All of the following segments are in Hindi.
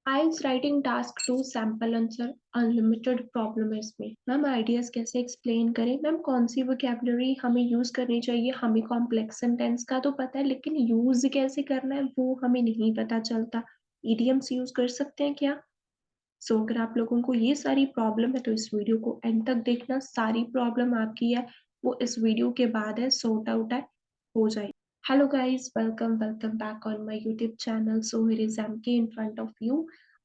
I is writing task two sample answer unlimited problem है इसमें। मैम आइडियाज कैसे एक्सप्लेन करें, मैम कौन सी वोकेबलरी हमें यूज करनी चाहिए। हमें कॉम्प्लेक्स सेंटेंस का तो पता है लेकिन यूज कैसे करना है वो हमें नहीं पता चलता। इडियम्स यूज कर सकते हैं क्या? अगर आप लोगों को ये सारी प्रॉब्लम है तो इस वीडियो को एंड तक देखना। सारी प्रॉब्लम आपकी है वो इस वीडियो के बाद है, सॉर्ट आउट है, हो जाए। Hello guys, welcome back on my YouTube channel. So here is MK in front of you.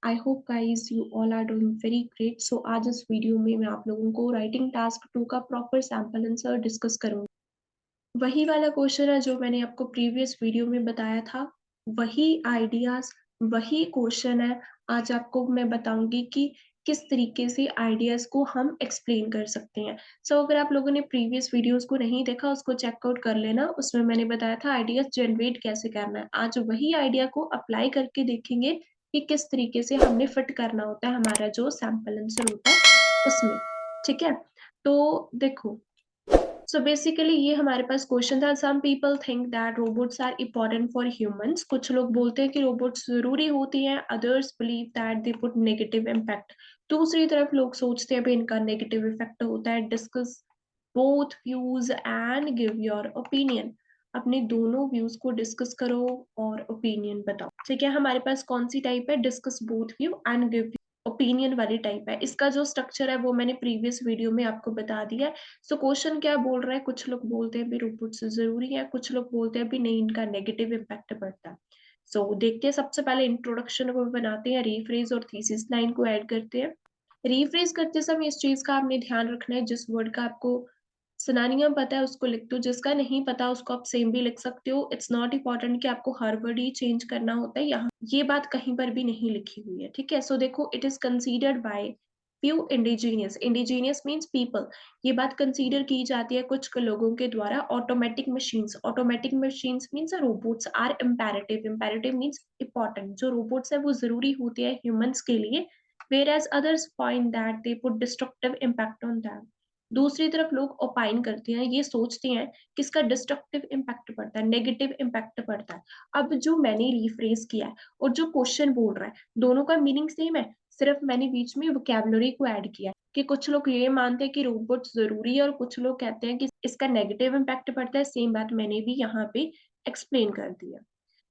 I hope guys you all are doing very great. So आज इस वीडियो में मैं आप लोगों को राइटिंग टास्क 2 का प्रॉपर सैम्पल आंसर डिस्कस करूंगी। वही वाला क्वेश्चन है जो मैंने आपको प्रीवियस वीडियो में बताया था, वही आइडियाज, वही क्वेश्चन है। आज आपको मैं बताऊंगी कि किस तरीके से आइडियाज को हम एक्सप्लेन कर सकते हैं। अगर आप लोगों ने प्रीवियस वीडियोस को नहीं देखा उसको चेकआउट कर लेना, उसमें मैंने बताया था आइडियाज जनरेट कैसे करना है। आज वही आइडिया को अप्लाई करके देखेंगे कि किस तरीके से हमने फिट करना होता है हमारा जो सैम्पल आंसर होता है उसमें। ठीक है, तो देखो, बेसिकली ये हमारे पास क्वेश्चन था। Some people think that robots are important for humans. कुछ लोग बोलते हैं कि रोबोट्स जरूरी होती हैं। Others believe that they put negative impact. दूसरी तरफ लोग सोचते हैं भी इनका नेगेटिव इफेक्ट होता है। Discuss both views and give your opinion. अपने दोनों व्यूज को डिस्कस करो और ओपिनियन बताओ। ठीक है, हमारे पास कौन सी टाइप है? Discuss both view and give opinion वाली टाइप है। इसका जो स्ट्रक्चर है वो मैंने प्रीवियस वीडियो में आपको बता दिया है। क्वेश्चन क्या बोल रहा है? कुछ लोग बोलते हैं भी रोबोट्स जरूरी है, कुछ लोग बोलते हैं भी नहीं, इनका नेगेटिव इम्पैक्ट पड़ता है। देखते हैं, सबसे पहले इंट्रोडक्शन को बनाते हैं, रीफ्रेज और थीसिस लाइन को ऐड करते हैं। रीफ्रेज करते समय इस चीज का आपने ध्यान रखना है, जिस वर्ड का आपको सिनोनिम पता है उसको लिख दो, जिसका नहीं पता उसको आप सेम भी लिख सकते हो। इट्स नॉट इम्पोर्टेंट कि आपको हर वर्ड ही चेंज करना होता है, यहाँ ये बात कहीं पर भी नहीं लिखी हुई है। ठीक है, देखो, it is considered bye few indigenous. Indigenous means people. ये बात कंसीडर की जाती है कुछ लोगों के द्वारा। Automatic machines, automatic machines means robots are imperative. Imperative means important. जो रोबोट्स है वो जरूरी होती है ह्यूमंस के लिए। whereas others find that they put destructive impact on them। दूसरी तरफ लोग ओपाइन करते हैं, ये सोचते हैं कि इसका डिस्ट्रक्टिव इम्पैक्ट पड़ता है, नेगेटिव इम्पैक्ट पड़ता है। अब जो मैंने रिफ्रेज किया है और जो क्वेश्चन बोल रहा है, दोनों का मीनिंग सेम है, सिर्फ मैंने बीच में वोकैबुलरी को ऐड किया है। कि कुछ लोग ये मानते हैं कि रोबोट जरूरी है और कुछ लोग कहते हैं कि इसका नेगेटिव इम्पैक्ट पड़ता है। सेम बात मैंने भी यहाँ पे एक्सप्लेन कर दी है।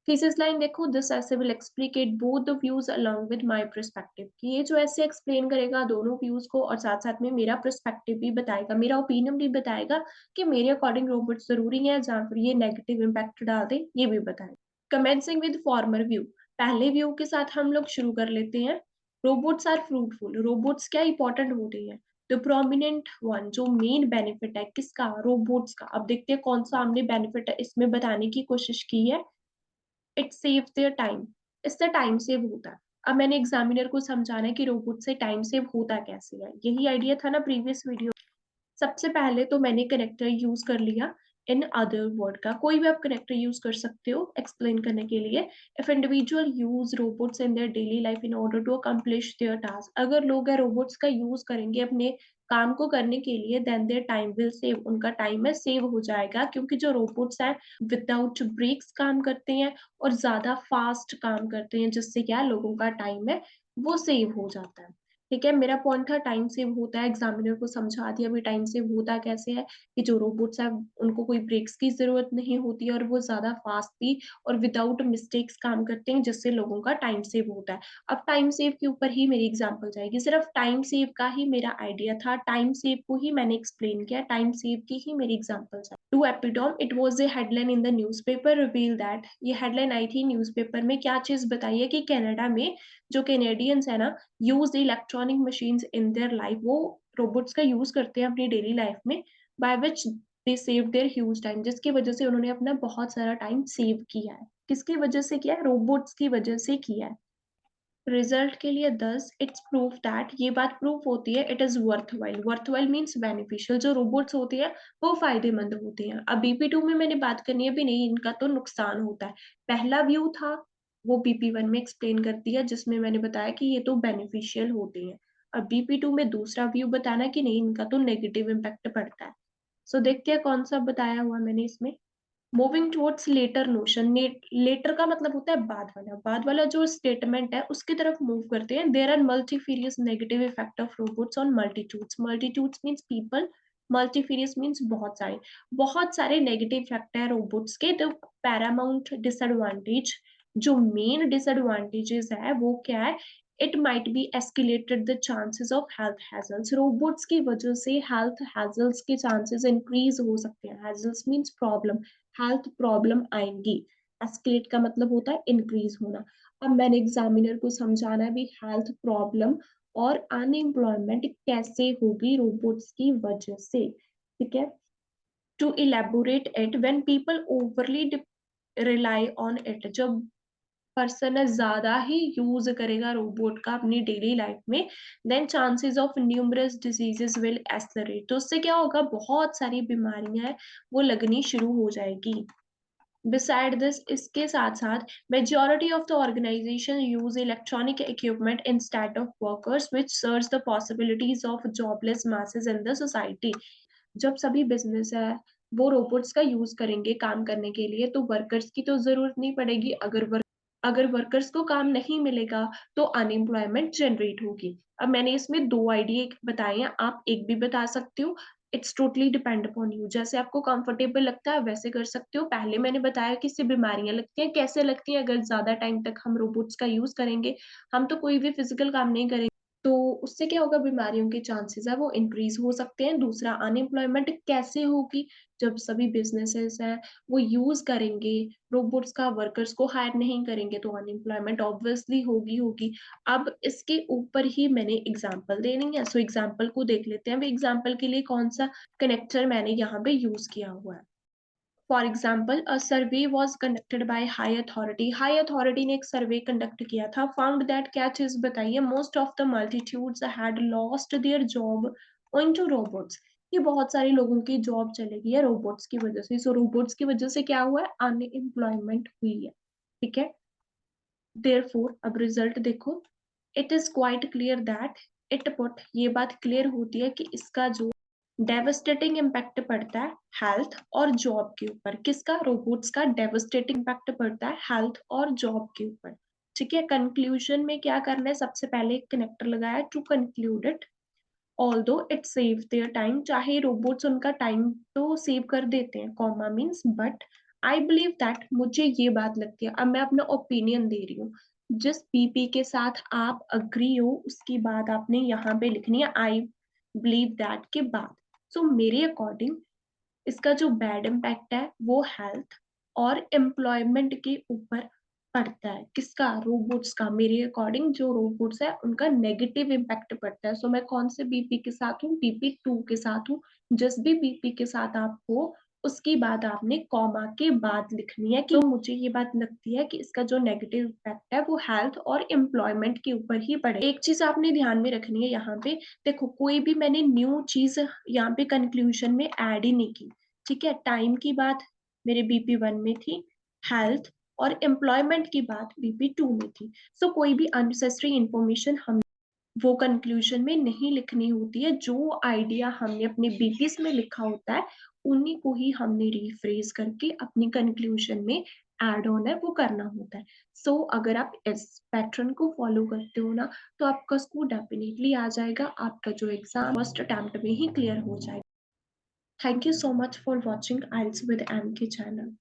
थीसिस लाइन देखो, this essay will explicate both the views along with my perspective. कि ये जो ऐसे एक्सप्लेन करेगा दोनों व्यूज को और साथ साथ में मेरा पर्सपेक्टिव भी बताएगा, मेरा ओपिनियन भी बताएगा कि मेरे अकॉर्डिंग रोबोट जरूरी है या फिर ये नेगेटिव इम्पैक्ट डाल दे, ये भी बताएगा। कमेंसिंग विद फॉर्मर व्यू, पहले व्यू के साथ हम लोग शुरू कर लेते हैं। Robots are fruitful. रोबोट्स क्या इंपॉर्टेंट हो रही है? द प्रोमिनेंट वन, जो मेन बेनिफिट है किसका? रोबोट्स का। अब देखते हैं कौन सा हमने बेनिफिट इसमें बताने की कोशिश की है। इट सेव देयर टाइम, इससे टाइम सेव होता है। अब मैंने एग्जामिनर को समझाना है कि रोबोट से टाइम सेव होता कैसे है, यही आइडिया था ना प्रीवियस वीडियो। सबसे पहले तो मैंने कनेक्टर यूज कर लिया। इन अदर वर्ड का कोई भी आप कनेक्टर यूज कर सकते हो एक्सप्लेन करने के लिए। If individual use robots in their daily life in order to accomplish their task, अगर लोग रोबोट्स का यूज करेंगे अपने काम को करने के लिए, then their time will save, उनका टाइम है सेव हो जाएगा। क्योंकि जो रोबोट्स हैं विदाउट ब्रेक्स काम करते हैं और ज्यादा फास्ट काम करते हैं, जिससे क्या लोगों का टाइम है वो सेव हो जाता है। ठीक है, मेरा पॉइंट था टाइम सेव होता है, एग्जामिनर को समझा दिया भी टाइम सेव होता कैसे है। कि जो रोबोट्स है उनको कोई ब्रेक्स की जरूरत नहीं होती और वो ज्यादा फास्ट भी और विदाउट मिस्टेक्स काम करते हैं, जिससे लोगों का टाइम सेव होता है। अब टाइम सेव के ऊपर ही मेरी एग्जाम्पल जाएगी, सिर्फ टाइम सेव का ही मेरा आइडिया था, टाइम सेव को ही मैंने एक्सप्लेन किया, टाइम सेव की ही मेरी एग्जाम्पल जाए। To epitome, it was a headline in the newspaper reveal that, ये हेडलाइन आई थी न्यूज़पेपर में। क्या चीज बताई है कि कनाडा में जो कैनेडियंस है ना, use electronic machines in their life, वो रोबोट्स का यूज करते हैं अपनी डेली लाइफ में, by which they save their huge time, जिसकी वजह से उन्होंने अपना बहुत सारा टाइम सेव किया है। किसकी वजह से किया है? रोबोट्स की वजह से किया है। रिजल्ट के लिए 10, इट्स प्रूफ दैट, ये बात प्रूफ होती है, it is worthwhile. Worthwhile means beneficial. जो रोबोट्स होते हैं वो फायदेमंद होते हैं। अब बीपी 2 में मैंने बात करनी है भी नहीं, इनका तो नुकसान होता है। पहला व्यू था वो बीपी 1 में एक्सप्लेन कर दिया, जिसमें मैंने बताया कि ये तो बेनिफिशियल होते हैं। अब बीपी 2 में दूसरा व्यू बताना कि नहीं, इनका तो नेगेटिव इम्पैक्ट पड़ता है। देखते हैं कौन सा बताया हुआ मैंने इसमें। Moving towards latter notion, latter का मतलब होता है बाद वाला जो स्टेटमेंट है उसकी तरफ मूव करते हैं। There are multifarious negative effect of robots on multitudes, multitudes means people, multifarious means बहुत सारे नेगेटिव इफेक्ट है रोबोट्स के। तो पैरामाउंट डिसएडवांटेज, जो मेन डिसएडवांटेजेस है वो क्या है, it might be escalated the chances of health hazards, robots की वजह से हेल्थ हैजल्स के चांसेस इंक्रीज हो सकते हैं। हैजल्स मीन्स प्रॉब्लम, हेल्थ प्रॉब्लम आएंगी। एस्केलेट का मतलब होता है इंक्रीज होना। अब मैंने एग्जामिनर को समझाना है भी हेल्थ प्रॉब्लम और अनएम्प्लॉयमेंट कैसे होगी रोबोट्स की वजह से, ठीक है। To elaborate it, when people overly rely on it, जब पर्सन ज्यादा ही यूज करेगा रोबोट का अपनी डेली लाइफ में, then chances of numerous diseases will escalate, तो उससे क्या होगा, बहुत सारी बीमारियां हैं वो लगनी शुरू हो जाएगी। बिसाइड दिस, इसके साथ साथ majority of the organization use electronic equipment instead of workers which search the possibilities of jobless masses in the society. जब सभी बिजनेस है वो रोबोट्स का यूज करेंगे काम करने के लिए, तो वर्कर्स की तो जरूरत नहीं पड़ेगी। अगर वर्कर्स को काम नहीं मिलेगा तो अनएम्प्लॉयमेंट जनरेट होगी। अब मैंने इसमें दो आइडिया बताए हैं, आप एक भी बता सकते हो। It's totally depend upon you, जैसे आपको कंफर्टेबल लगता है वैसे कर सकते हो। पहले मैंने बताया कि इससे बीमारियां लगती हैं, कैसे लगती हैं, अगर ज्यादा टाइम तक हम रोबोट्स का यूज करेंगे, हम तो कोई भी फिजिकल काम नहीं करेंगे, तो उससे क्या होगा, बीमारियों के चांसेस है वो इंक्रीज हो सकते हैं। दूसरा, अनएम्प्लॉयमेंट कैसे होगी, जब सभी बिजनेसेस हैं वो यूज करेंगे रोबोट्स का, वर्कर्स को हायर नहीं करेंगे, तो अनएम्प्लॉयमेंट ऑब्वियसली होगी। अब इसके ऊपर ही मैंने एग्जांपल देनी है, सो एग्जांपल को देख लेते हैं। अब एग्जांपल के लिए कौन सा कनेक्टर मैंने यहाँ पे यूज किया हुआ है। For example, a survey was conducted by high authority, high authority ने एक सर्वे कंडक्ट किया था, फाउंड दैट, क्या चीज बताइए, most of the multitudes had lost their job owing to robots, ये बहुत सारे लोगों की जॉब चली गई है रोबोट्स की वजह से। सो रोबोट्स की वजह से क्या हुआ है, अनएम्प्लॉयमेंट हुई है, ठीक है। देयरफॉर, अब रिजल्ट देखो, it is quite clear that, it put, ये बात क्लियर होती है कि इसका जो डेवस्टेटिंग इम्पैक्ट पड़ता है हेल्थ और जॉब के ऊपर, किसका, रोबोट्स का डेवस्टेटिंग इम्पैक्ट पड़ता है हेल्थ और जॉब के ऊपर, ठीक है। कंक्लूजन में क्या करना है, सबसे पहले कनेक्टर लगाया to conclude it, although it save their time, चाहे रोबोट्स उनका टाइम तो सेव कर देते हैं, comma means but I believe that, मुझे ये बात लगती है, अब मैं अपना ओपिनियन दे रही हूँ, जिस पीपी के साथ आप अग्री हो उसकी बात आपने यहाँ पे लिखनी है, आई बिलीव दैट के बाद। सो मेरे अकॉर्डिंग इसका जो बैड इम्पैक्ट है वो हेल्थ और एम्प्लॉयमेंट के ऊपर पड़ता है, किसका, रोबोट्स का। मेरे अकॉर्डिंग जो रोबोट्स है उनका नेगेटिव इम्पैक्ट पड़ता है। सो मैं कौन से बीपी के साथ हूँ, बीपी 2 के साथ हूँ। जिस भी बीपी के साथ आप हो उसकी बात आपने कॉमा के बाद लिखनी है, कि तो मुझे ये बात लगती है कि इसका जो नेगेटिव इम्पैक्ट है वो हेल्थ और एम्प्लॉयमेंट के ऊपर ही पड़े। एक चीज आपने ध्यान में रखनी है यहाँ पे, देखो कोई भी मैंने न्यू चीज यहाँ पे कंक्लूजन में ऐड ही नहीं की, ठीक है। टाइम की बात मेरे बीपी 1 में थी, हेल्थ और एम्प्लॉयमेंट की बात बीपी 2 में थी। सो कोई भी अननेसेसरी इंफॉर्मेशन हम वो कंक्लूजन में नहीं लिखनी होती है, जो आइडिया हमने अपने बीपीस में लिखा होता है उन्हीं को ही हमने रिफ्रेज करके अपनी कंक्लूजन में एड ऑन है वो करना होता है। सो अगर आप इस पैटर्न को फॉलो करते हो ना, तो आपका स्कोर डेफिनेटली आ जाएगा, आपका जो एग्जाम फर्स्ट अटेम्प्ट में ही क्लियर हो जाएगा। Thank you so much for watching IELTS with MK channel.